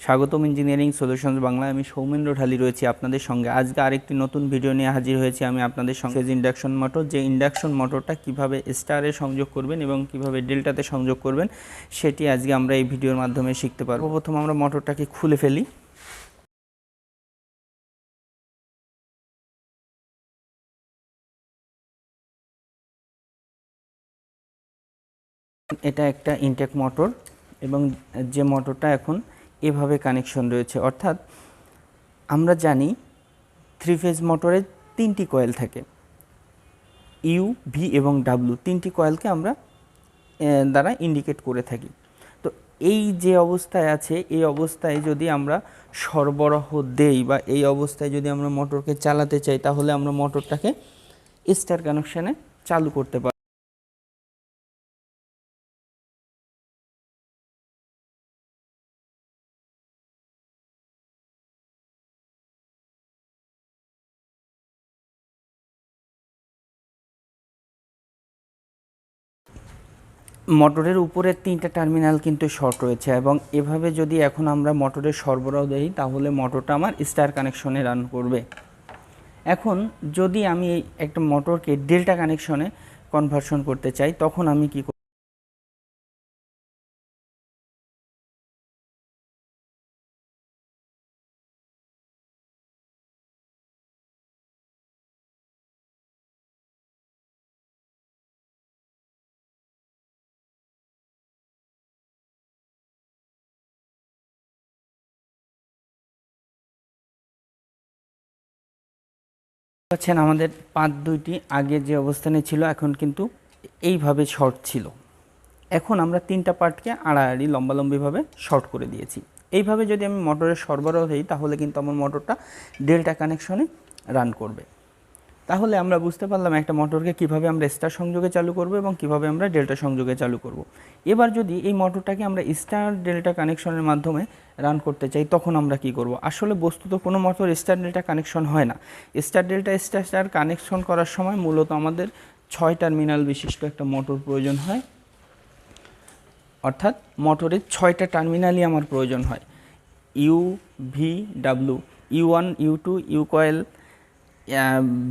স্বাগতম engineering solutions Bangla. আমি সৌমেন্দ্র ঢালি রয়েছি আপনাদের সঙ্গে। আজকে আরেকটি নতুন ভিডিও নিয়ে হাজির হয়েছি আমি আপনাদের সঙ্গে। ইন্ডাকশন মোটর, যে ইন্ডাকশন মোটরটা কিভাবে স্টারে সংযোগ করবেন এবং কিভাবে ডেল্টাতে সংযোগ করবেন সেটি আজকে আমরা এই ভিডিওর মাধ্যমে শিখতে পারবো। প্রথম আমরা মোটরটাকে খুলে ফেলি। এটা একটা ইনটেক মোটর এবং যে মোটরটা এখন এভাবে কানেকশন রয়েছে, অর্থাৎ আমরা জানি 3 ফেজ মোটরের 3টি কয়েল থাকে, ইউ, ভি এবং ডাব্লু, 3টি কয়েলকে আমরা দ্বারা ইন্ডিকেট করে থাকি। তো এই যে অবস্থায় আছে, এই অবস্থায় যদি আমরা সরবরাহ দেই বা এই অবস্থায় যদি আমরা মোটরকে চালাতে চাই, তাহলে আমরা মোটরটাকে স্টার কানেকশানে চালু করতে পারি। মোটরের উপরের 3টা টার্মিনাল কিন্তু শর্ট রয়েছে এবং এভাবে যদি এখন আমরা মোটরের সরবরাহ দেই, তাহলে মোটরটা আমার স্টার কানেকশনে রান করবে। এখন যদি আমি একটা মোটরকে ডেল্টা কানেকশনে কনভার্সন করতে চাই, তখন আমি কি পাচ্ছেন, আমাদের পাত দুইটি আগে যে অবস্থানে ছিল এখন কিন্তু এইভাবে শর্ট ছিল। এখন আমরা 3টা পার্টকে আড়াআড়ি লম্বালম্বিভাবে শর্ট করে দিয়েছি। এইভাবে যদি আমি মোটরের সরবরাহ দিই, তাহলে কিন্তু আমার মোটরটা ডেল্টা কানেকশনে রান করবে। তাহলে আমরা বুঝতে পারলাম একটা মোটরকে কিভাবে আমরা স্টার সংযোগে চালু করব এবং কিভাবে আমরা ডেল্টা সংযোগে চালু করব। এবার যদি এই মোটরটাকে আমরা স্টার ডেল্টা কানেকশনের মাধ্যমে রান করতে চাই, তখন আমরা কি করব? আসলে বস্তুত কোনো মোটর স্টার ডেল্টা কানেকশন হয় না। স্টার ডেল্টা স্টার কানেকশন করার সময় মূলত আমাদের 6 টার্মিনাল বিশিষ্ট একটা মোটর প্রয়োজন হয়, অর্থাৎ মোটরের 6টা টার্মিনালই আমার প্রয়োজন হয়। U, V, W, U one, U two, U coil,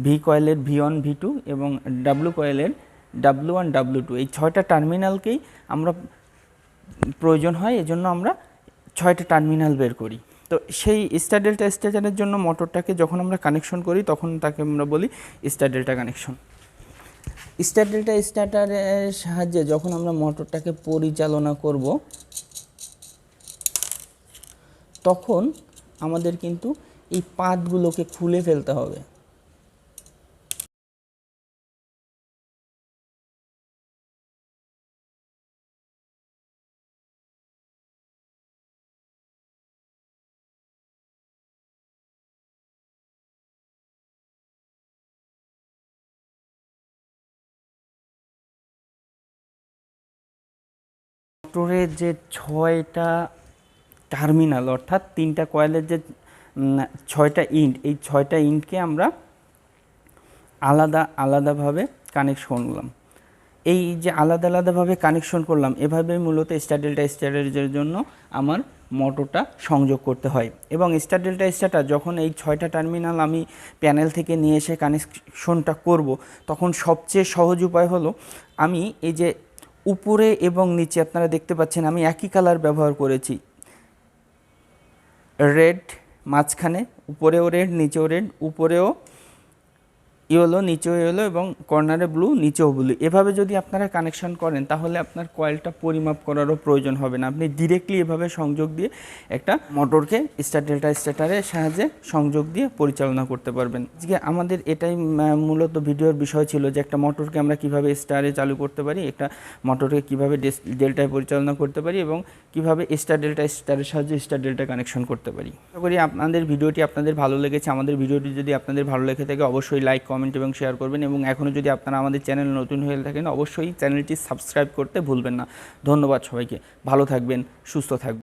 V কয়েলের ভি1, ভি2 এবং ডাব্লু কয়েলের ডাব্লু1, ডাব্লু2, এই 6টা টার্মিনালকেই আমরা প্রয়োজন হয়। এজন্য আমরা 6টা টার্মিনাল বের করি। তো সেই স্টার ডেল্টা স্টারের জন্য মোটরটাকে যখন আমরা কানেকশন করি, তখন তাকে আমরা বলি star delta connection. Star delta স্টার্টারের সাহায্যে যখন আমরা মোটরটাকে পরিচালনা করব, তখন আমাদের কিন্তু এই পাতগুলোকে খুলে ফেলতে হবে। মোটরের যে 6টা টার্মিনাল, অর্থাৎ 3টা কয়েলের যে 6টা ইন্ট, এই 6টা ইন্টকে আমরা আলাদাভাবে কানেকশন করলাম। এই যে আলাদাভাবে কানেকশন করলাম, এভাবেই মূলত স্টার ডেল্টা স্টারের জন্য আমার মোটরটা সংযোগ করতে হয়। এবং স্টার ডেল্টা স্টার্টার যখন এই 6টা টার্মিনাল আমি প্যানেল থেকে নিয়ে এসে কানেকশনটা করব, তখন সবচেয়ে সহজ উপায় হলো আমি এই যে উপরে এবং নিচে আপনারা দেখতে পাচ্ছেন আমি একই কালার ব্যবহার করেছি। রেড মাঝখানে, উপরেও রেড, নিচেও রেড, উপরেও ইয়েলো, নিচেও ইয়েলো এবং কর্নারে ব্লু, নিচেও ব্লু। এভাবে যদি আপনারা কানেকশন করেন, তাহলে আপনার কয়েলটা পরিমাপ করারও প্রয়োজন হবে না। আপনি ডিরেক্টলি এভাবে সংযোগ দিয়ে একটা মোটরকে স্টার ডেল্টা স্টার্টারের সাহায্যে সংযোগ দিয়ে পরিচালনা করতে পারবেন। আজকে আমাদের এটাই মূলত ভিডিওর বিষয় ছিল, যে একটা মোটরকে আমরা কিভাবে স্টারে চালু করতে পারি, একটা মোটরকে কিভাবে ডেল্টায় পরিচালনা করতে পারি এবং কিভাবে স্টার ডেল্টা স্টারের সাহায্যে স্টার ডেল্টা কানেকশন করতে পারি। আশা করি আপনাদের ভিডিওটি আপনাদের ভালো লেগেছে। আমাদের ভিডিওটি যদি আপনাদের ভালো লেগে থাকে, অবশ্যই লাইক, কমেন্ট এবং শেয়ার করবেন। এবং এখনও যদি আপনারা আমাদের চ্যানেল নতুন হয়ে থাকেন, অবশ্যই চ্যানেলটি সাবস্ক্রাইব করতে ভুলবেন না। ধন্যবাদ সবাইকে। ভালো থাকবেন, সুস্থ থাকবেন।